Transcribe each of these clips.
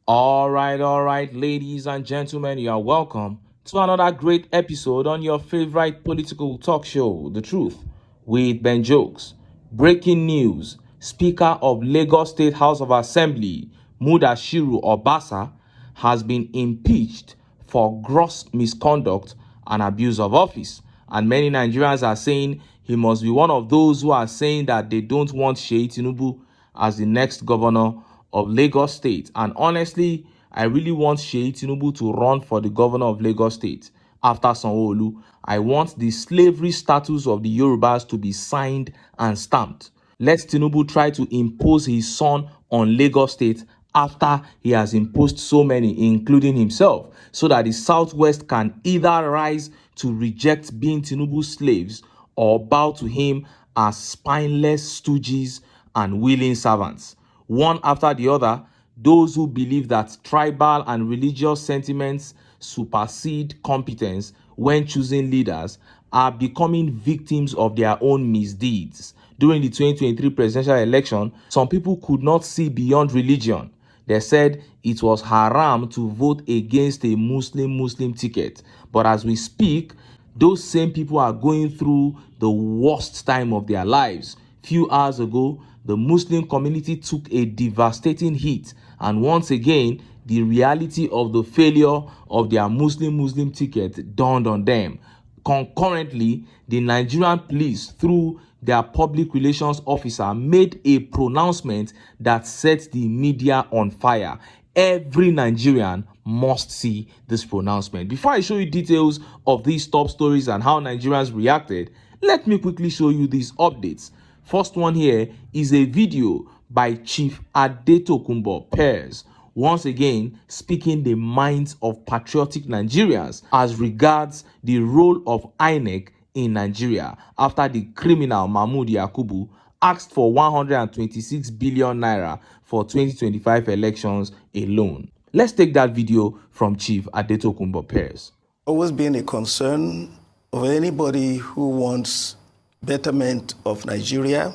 All right, ladies and gentlemen, you are welcome to another great episode on your favorite political talk show, The Truth, with Ben Jokes. Breaking news: Speaker of Lagos State House of Assembly, Mudashiru Obasa, has been impeached for gross misconduct and abuse of office. And many Nigerians are saying he must be one of those who are saying that they don't want Sheyi Tinubu as the next governor of Lagos State. And honestly, I really want Sheyi Tinubu to run for the governor of Lagos State after Sanwo-Olu. I want the slavery status of the Yorubas to be signed and stamped. Let Tinubu try to impose his son on Lagos State after he has imposed so many, including himself, so that the Southwest can either rise to reject being Tinubu's slaves or bow to him as spineless stooges and willing servants. One after the other, those who believe that tribal and religious sentiments supersede competence when choosing leaders are becoming victims of their own misdeeds. During the 2023 presidential election, some people could not see beyond religion. They said it was haram to vote against a Muslim ticket. But as we speak, those same people are going through the worst time of their lives. Few hours ago, the Muslim community took a devastating hit, and once again, the reality of the failure of their Muslim ticket dawned on them. Concurrently, the Nigerian police, through their public relations officer, made a pronouncement that set the media on fire. Every Nigerian must see this pronouncement. Before I show you details of these top stories and how Nigerians reacted, let me quickly show you these updates. First one here is a video by Chief Adetokunbo Pears, once again speaking the minds of patriotic Nigerians as regards the role of INEC in Nigeria after the criminal Mahmood Yakubu asked for 126 billion naira for 2025 elections alone. Let's take that video from Chief Adetokunbo Pears. Always been a concern of anybody who wants betterment of Nigeria,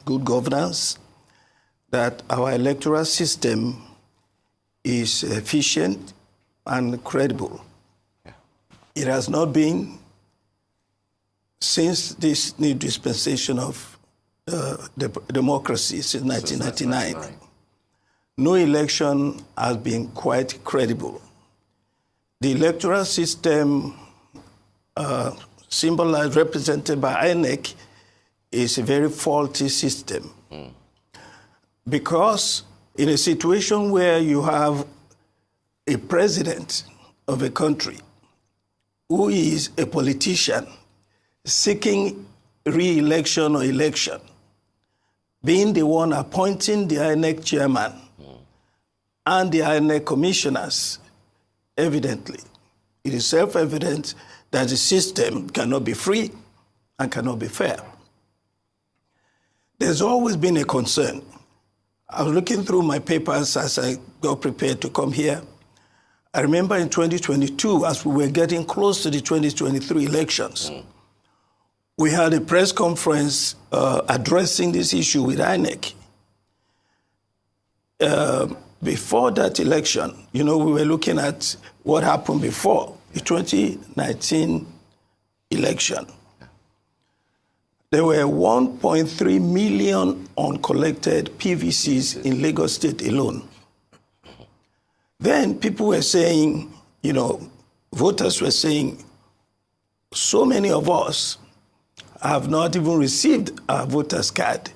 good governance, that our electoral system is efficient and credible. It has not been since this new dispensation of democracy since 1999. No election has been quite credible. The electoral system symbolized, represented by INEC, is a very faulty system. Because in a situation where you have a president of a country who is a politician seeking re-election or election, being the one appointing the INEC chairman and the INEC commissioners, evidently, it is self-evident that the system cannot be free and cannot be fair. There's always been a concern. I was looking through my papers as I got prepared to come here. I remember in 2022, as we were getting close to the 2023 elections, we had a press conference addressing this issue with INEC. Before that election, we were looking at what happened before the 2019 election. There were 1.3 million uncollected PVCs in Lagos State alone. Then people were saying, voters were saying, so many of us have not even received our voter's card.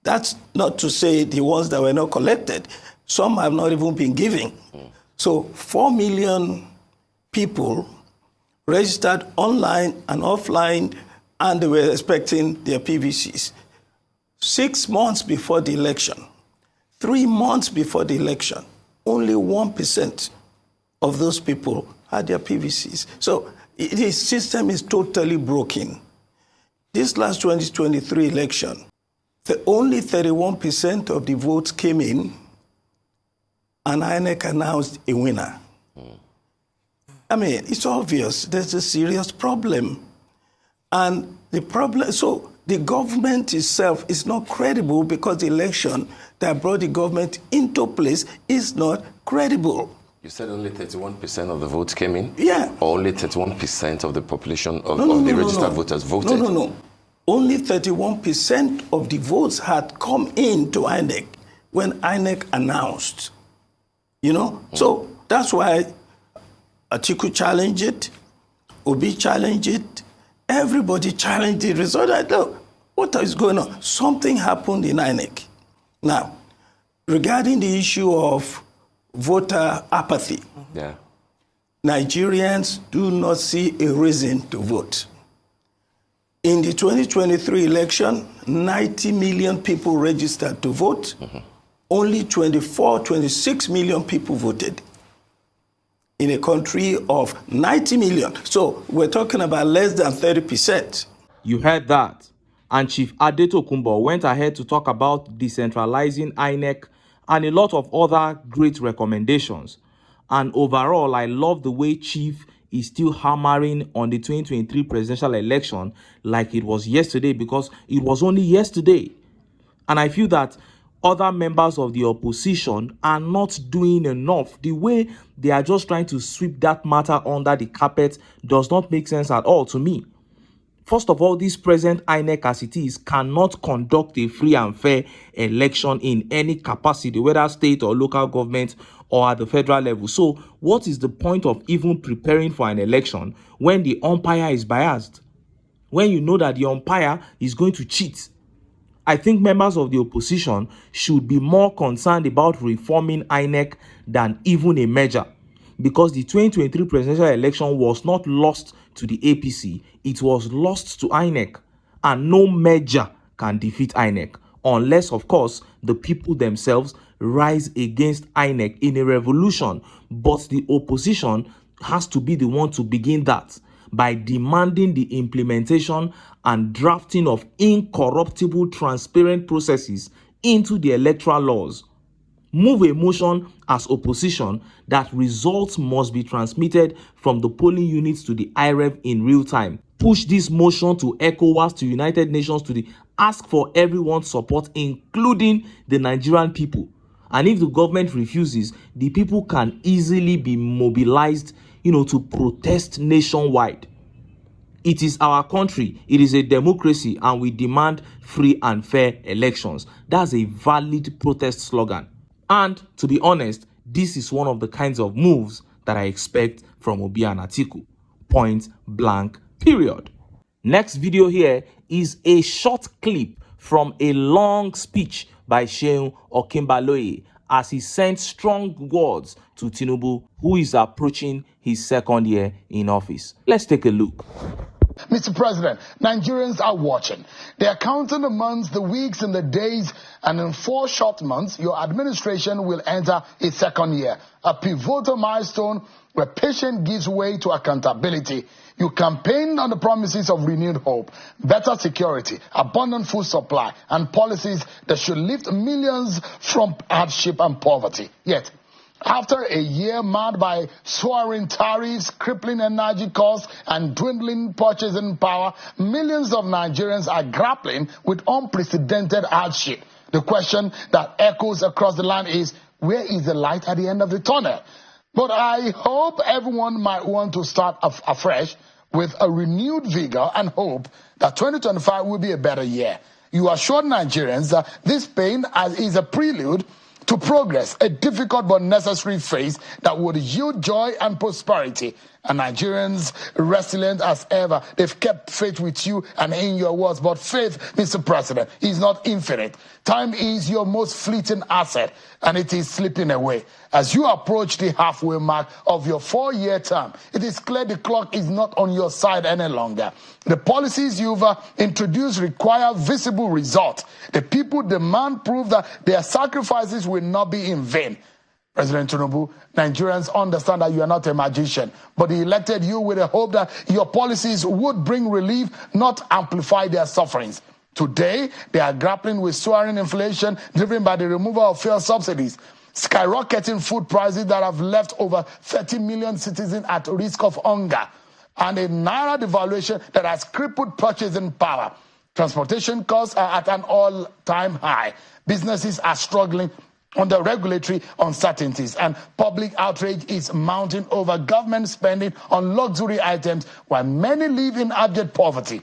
That's not to say the ones that were not collected. Some have not even been given. So 4 million people registered online and offline, and they were expecting their PVCs. 6 months before the election, 3 months before the election, only 1% of those people had their PVCs. So the system is totally broken. This last 2023 election, only 31% of the votes came in, and INEC announced a winner. I mean, it's obvious there's a serious problem. And the problem, so the government itself is not credible because the election that brought the government into place is not credible. You said only 31% of the votes came in? Yeah. Or only 31% of the population of the registered voters voted? No. Only 31% of the votes had come in to INEC when INEC announced. So that's why Atiku challenged it, Obi challenged it, everybody challenged the result. I know what is going on. Something happened in INEC. Now, regarding the issue of voter apathy, Nigerians do not see a reason to vote. In the 2023 election, 90 million people registered to vote. Only 26 million people voted in a country of 90 million. So we're talking about less than 30%. You heard that. And Chief Adetokunbo went ahead to talk about decentralizing INEC and a lot of other great recommendations. And overall, I love the way Chief is still hammering on the 2023 presidential election like it was yesterday, because it was only yesterday. And I feel that other members of the opposition are not doing enough. The way they are just trying to sweep that matter under the carpet does not make sense at all to me. First of all, this present INEC as it is cannot conduct a free and fair election in any capacity, whether state or local government or at the federal level. So what is the point of even preparing for an election when the umpire is biased? When you know that the umpire is going to cheat? I think members of the opposition should be more concerned about reforming INEC than even a merger, because the 2023 presidential election was not lost to the APC, it was lost to INEC, and no merger can defeat INEC, unless, of course, the people themselves rise against INEC in a revolution. But the opposition has to be the one to begin that by demanding the implementation and drafting of incorruptible, transparent processes into the electoral laws. Move a motion as opposition that results must be transmitted from the polling units to the IREV in real time. Push this motion to ECOWAS, to United Nations, ask for everyone's support, including the Nigerian people. And if the government refuses, the people can easily be mobilized, to protest nationwide. It is our country, it is a democracy, and we demand free and fair elections. That's a valid protest slogan. And to be honest, this is one of the kinds of moves that I expect from Obi and Atiku. Point blank, period. Next video here is a short clip from a long speech by Seun Okinbaloye as he sent strong words to Tinubu, who is approaching his second year in office. Let's take a look. Mr. President, Nigerians are watching. They are counting the months, the weeks, and the days, and in 4 short months, your administration will enter its second year, a pivotal milestone where patience gives way to accountability. You campaigned on the promises of renewed hope, better security, abundant food supply, and policies that should lift millions from hardship and poverty. Yet, after a year marred by soaring tariffs, crippling energy costs, and dwindling purchasing power, millions of Nigerians are grappling with unprecedented hardship. The question that echoes across the land is, where is the light at the end of the tunnel? But I hope everyone might want to start afresh with a renewed vigor and hope that 2025 will be a better year. You assured Nigerians that this pain is a prelude to progress, a difficult but necessary phase that would yield joy and prosperity. And Nigerians, resilient as ever, they've kept faith with you and in your words. But faith, Mr. President, is not infinite. Time is your most fleeting asset, and it is slipping away. As you approach the halfway mark of your 4-year term, it is clear the clock is not on your side any longer. The policies you've introduced require visible results. The people demand proof that their sacrifices will not be in vain. President Tinubu, Nigerians understand that you are not a magician, but he elected you with the hope that your policies would bring relief, not amplify their sufferings. Today, they are grappling with soaring inflation driven by the removal of fuel subsidies, skyrocketing food prices that have left over 30 million citizens at risk of hunger, and a naira devaluation that has crippled purchasing power. Transportation costs are at an all-time high. Businesses are struggling under regulatory uncertainties, and public outrage is mounting over government spending on luxury items while many live in abject poverty.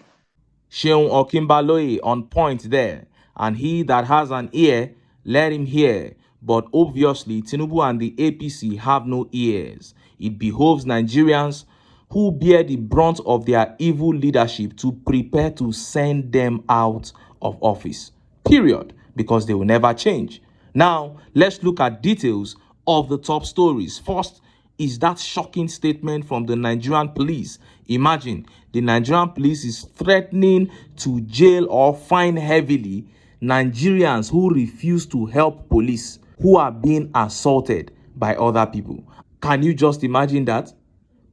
Sheung Okimbaloye on point there, and he that has an ear, let him hear. But obviously, Tinubu and the APC have no ears. It behoves Nigerians who bear the brunt of their evil leadership to prepare to send them out of office. Period. Because they will never change. Now, let's look at details of the top stories. First is that shocking statement from the Nigerian police. Imagine, the Nigerian police is threatening to jail or fine heavily Nigerians who refuse to help police who are being assaulted by other people. Can you just imagine that?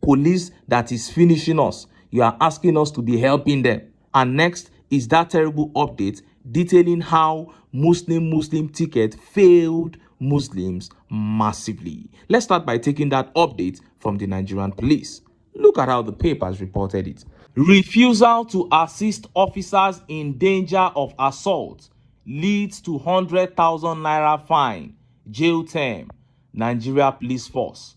Police that is finishing us, you are asking us to be helping them. And next is that terrible update detailing how Muslim ticket failed Muslims massively. Let's start by taking that update from the Nigerian police. Look at how the papers reported it. Refusal to assist officers in danger of assault leads to 100,000 naira fine, jail term, Nigeria Police Force.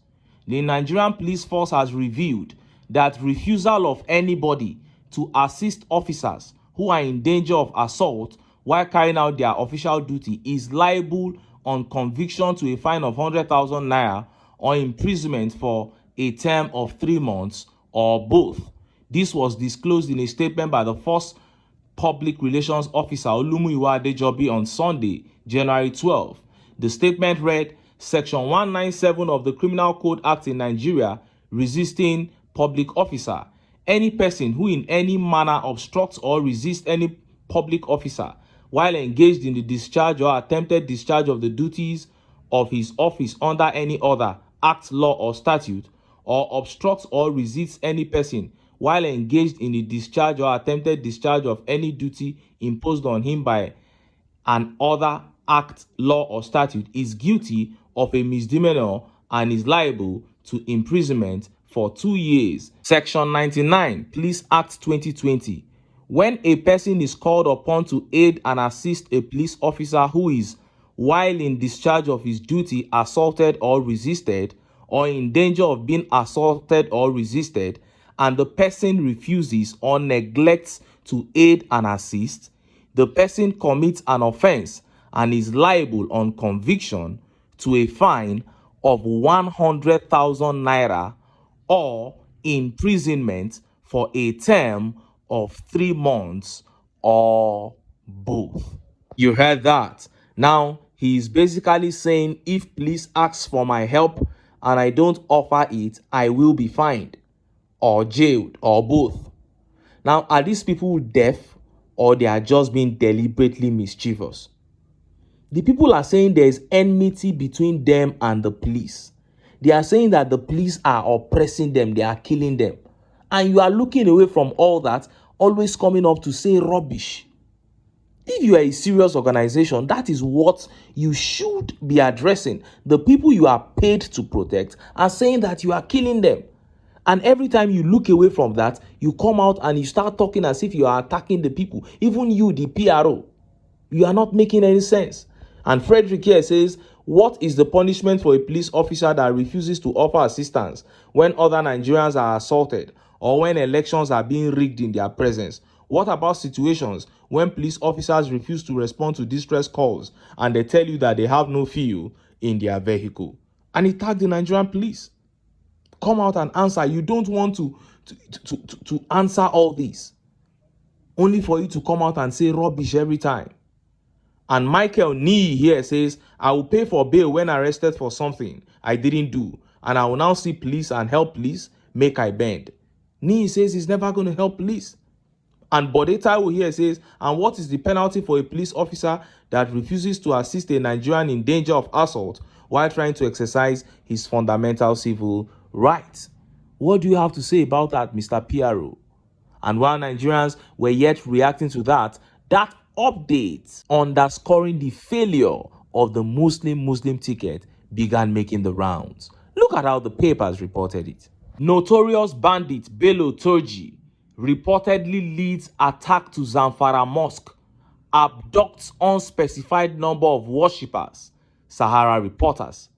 The Nigerian Police Force has revealed that refusal of anybody to assist officers who are in danger of assault while carrying out their official duty is liable on conviction to a fine of 100,000 naira or imprisonment for a term of 3 months or both. This was disclosed in a statement by the first Public Relations Officer Olumuyiwa Adejobi on Sunday, January 12. The statement read, Section 197 of the Criminal Code Act in Nigeria, resisting public officer. Any person who in any manner obstructs or resists any public officer while engaged in the discharge or attempted discharge of the duties of his office under any other act, law, or statute, or obstructs or resists any person while engaged in the discharge or attempted discharge of any duty imposed on him by an other act, law, or statute is guilty of a misdemeanor and is liable to imprisonment for 2 years. Section 99, Police Act 2020. When a person is called upon to aid and assist a police officer who is, while in discharge of his duty, assaulted or resisted, or in danger of being assaulted or resisted, and the person refuses or neglects to aid and assist, the person commits an offense and is liable on conviction to a fine of 100,000 naira or imprisonment for a term of 3 months or both. You heard that. Now, he is basically saying if police asks for my help and I don't offer it, I will be fined or jailed or both. Now, are these people deaf or they are just being deliberately mischievous? The people are saying there is enmity between them and the police. They are saying that the police are oppressing them, they are killing them. And you are looking away from all that, always coming up to say rubbish. If you are a serious organization, that is what you should be addressing. The people you are paid to protect are saying that you are killing them. And every time you look away from that, you come out and you start talking as if you are attacking the people. Even you, the PRO, you are not making any sense. And Frederick here says, what is the punishment for a police officer that refuses to offer assistance when other Nigerians are assaulted or when elections are being rigged in their presence? What about situations when police officers refuse to respond to distress calls and they tell you that they have no fuel in their vehicle? And he tagged the Nigerian police. Come out and answer. You don't want to answer all this, only for you to come out and say rubbish every time. And Michael Nee here says, I will pay for bail when arrested for something I didn't do, and I will now see police and help police, make I bend. Nee says he's never going to help police. And Bode Taiwo here says, and what is the penalty for a police officer that refuses to assist a Nigerian in danger of assault while trying to exercise his fundamental civil rights? What do you have to say about that, Mr. PRO? And while Nigerians were yet reacting to that update underscoring the failure of the Muslim ticket began making the rounds. Look at how the papers reported it. Notorious bandit Bello Turji reportedly leads attack to Zamfara Mosque, abducts unspecified number of worshippers, Sahara reporters.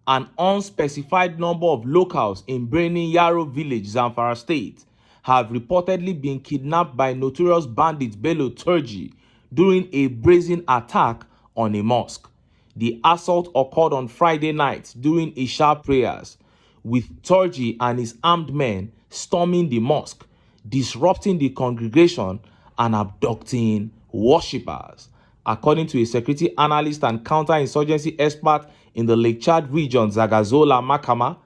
An unspecified number of locals in Birnin Yaro village, Zamfara state, have reportedly been kidnapped by notorious bandit Bello Turji during a brazen attack on a mosque. The assault occurred on Friday night during Isha prayers, with Turji and his armed men storming the mosque, disrupting the congregation and abducting worshippers. According to a security analyst and counterinsurgency expert in the Lake Chad region, Zagazola Makama,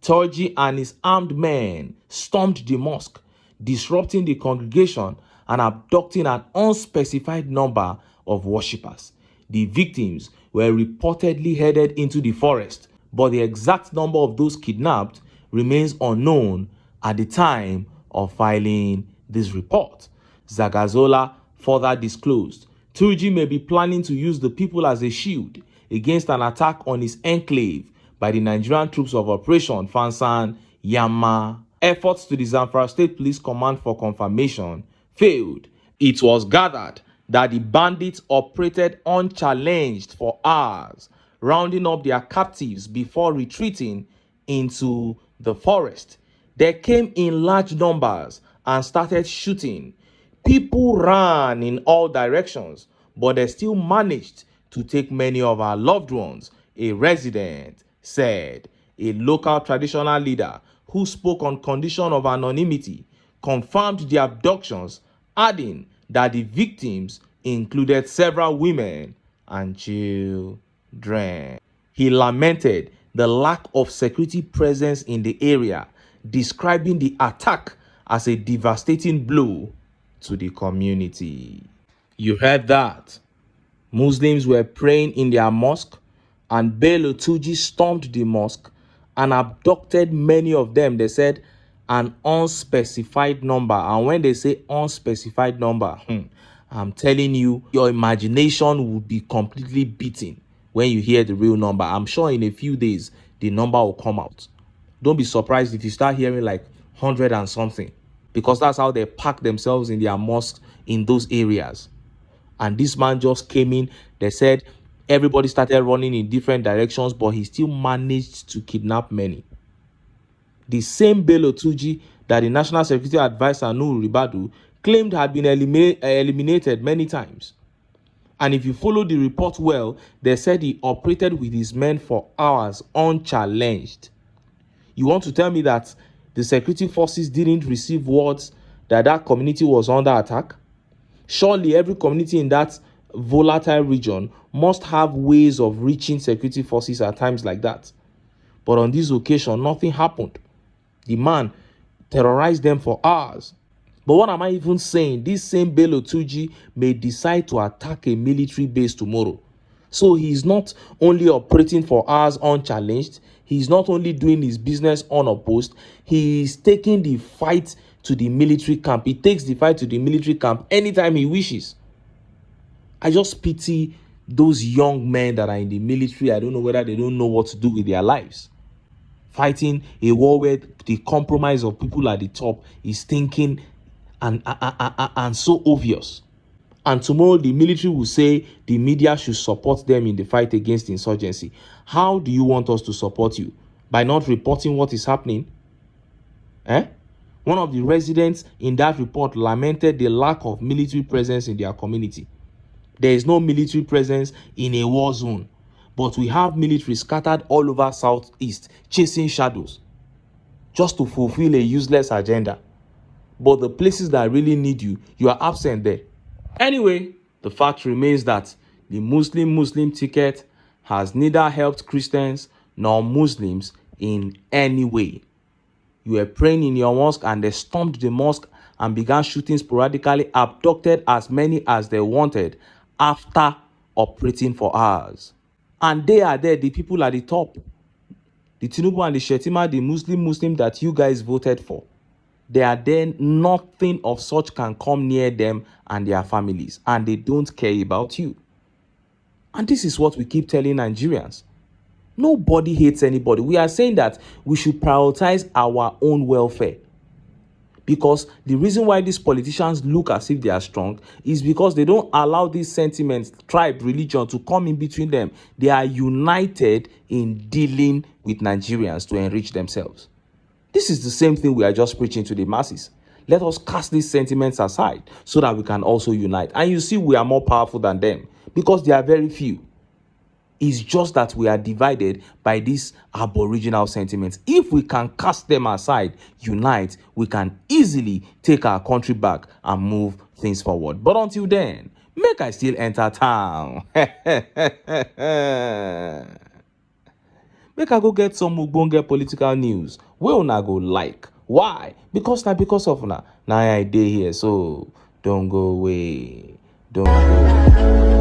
Turji and his armed men stormed the mosque, disrupting the congregation and abducting an unspecified number of worshippers. The victims were reportedly headed into the forest, but the exact number of those kidnapped remains unknown at the time of filing this report. Zagazola further disclosed Turji may be planning to use the people as a shield against an attack on his enclave by the Nigerian troops of Operation Fansan Yama. Efforts to the Zamfara State Police Command for confirmation failed. It was gathered that the bandits operated unchallenged for hours, rounding up their captives before retreating into the forest. They came in large numbers and started shooting. People ran in all directions, but they still managed to take many of our loved ones, a resident said. A local traditional leader who spoke on condition of anonymity confirmed the abductions, adding that the victims included several women and children. He lamented the lack of security presence in the area, describing the attack as a devastating blow to the community. You heard that. Muslims were praying in their mosque, and Bello Turji stormed the mosque and abducted many of them. They said an unspecified number. And when they say unspecified number, I'm telling you, your imagination will be completely beaten when you hear the real number. I'm sure in a few days, the number will come out. Don't be surprised if you start hearing like 100 and something, because that's how they pack themselves in their mosques in those areas. And this man just came in. They said everybody started running in different directions, but he still managed to kidnap many. The same Bello Turji that the National Security Advisor Nuhu Ribadu claimed had been eliminated many times. And if you follow the report well, they said he operated with his men for hours unchallenged. You want to tell me that the security forces didn't receive words that that community was under attack? Surely every community in that volatile region must have ways of reaching security forces at times like that. But on this occasion, nothing happened. The man terrorized them for hours. But what am I even saying? This same Bello Turji may decide to attack a military base tomorrow. So he's not only operating for hours unchallenged, he's not only doing his business unopposed, he is taking the fight to the military camp. He takes the fight to the military camp anytime he wishes. I just pity those young men that are in the military. I don't know whether they don't know what to do with their lives. Fighting a war where the compromise of people at the top is thinking and so obvious. And tomorrow the military will say the media should support them in the fight against insurgency. How do you want us to support you? By not reporting what is happening? One of the residents in that report lamented the lack of military presence in their community. There is no military presence in a war zone, but we have military scattered all over Southeast, chasing shadows, just to fulfill a useless agenda. But the places that really need you, you are absent there. Anyway, the fact remains that the Muslim ticket has neither helped Christians nor Muslims in any way. You were praying in your mosque and they stormed the mosque and began shooting sporadically, abducted as many as they wanted after operating for hours. And they are there, the people at the top. The Tinubu and the Shetima, the Muslim that you guys voted for. They are there, nothing of such can come near them and their families. And they don't care about you. And this is what we keep telling Nigerians. Nobody hates anybody. We are saying that we should prioritize our own welfare. Because the reason why these politicians look as if they are strong is because they don't allow these sentiments, tribe, religion to come in between them. They are united in dealing with Nigerians to enrich themselves. This is the same thing we are just preaching to the masses. Let us cast these sentiments aside so that we can also unite. And you see, we are more powerful than them because they are very few. It's just that we are divided by these aboriginal sentiments. If we can cast them aside, unite, we can easily take our country back and move things forward. But until then, make I still enter town. Make I go get some ogbonge political news wey una go like. Why? Because of una. Now I dey here, so don't go away. Don't go.